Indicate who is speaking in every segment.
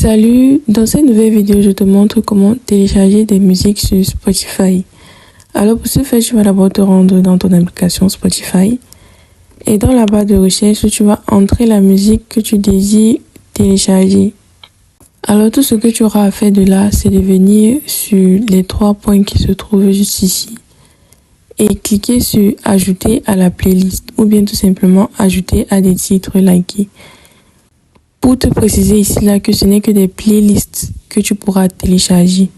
Speaker 1: Salut, dans cette nouvelle vidéo, je te montre comment télécharger des musiques sur Spotify. Alors pour ce faire, tu vas d'abord te rendre dans ton application Spotify et dans la barre de recherche, tu vas entrer la musique que tu désires télécharger. Alors tout ce que tu auras à faire de là, c'est de venir sur les 3 points qui se trouvent juste ici et cliquer sur ajouter à la playlist ou bien tout simplement ajouter à des titres likés. Pour te préciser ici là que ce n'est que des playlists que tu pourras télécharger.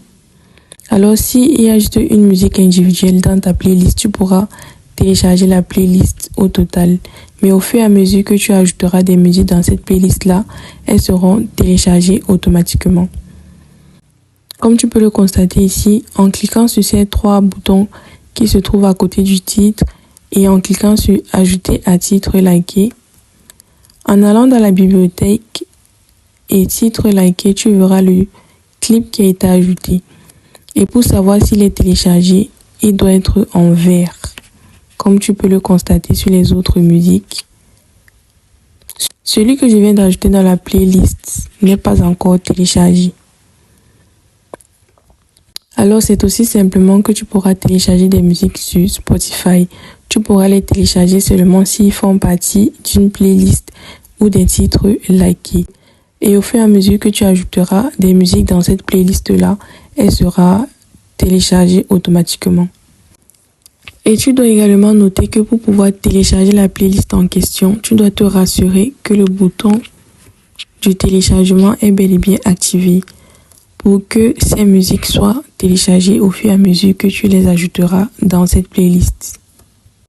Speaker 1: Alors s'il y a juste une musique individuelle dans ta playlist, tu pourras télécharger la playlist au total. Mais au fur et à mesure que tu ajouteras des musiques dans cette playlist là, elles seront téléchargées automatiquement. Comme tu peux le constater ici, en cliquant sur ces 3 boutons qui se trouvent à côté du titre et en cliquant sur ajouter à titre liké, en allant dans la bibliothèque et titre liké, tu verras le clip qui a été ajouté. Et pour savoir s'il est téléchargé, il doit être en vert, comme tu peux le constater sur les autres musiques. Celui que je viens d'ajouter dans la playlist n'est pas encore téléchargé. Alors c'est aussi simplement que tu pourras télécharger des musiques sur Spotify. Tu pourras les télécharger seulement s'ils font partie d'une playlist ou des titres likés. Et au fur et à mesure que tu ajouteras des musiques dans cette playlist-là, elle sera téléchargée automatiquement. Et tu dois également noter que pour pouvoir télécharger la playlist en question, tu dois te rassurer que le bouton du téléchargement est bel et bien activé pour que ces musiques soient téléchargées au fur et à mesure que tu les ajouteras dans cette playlist.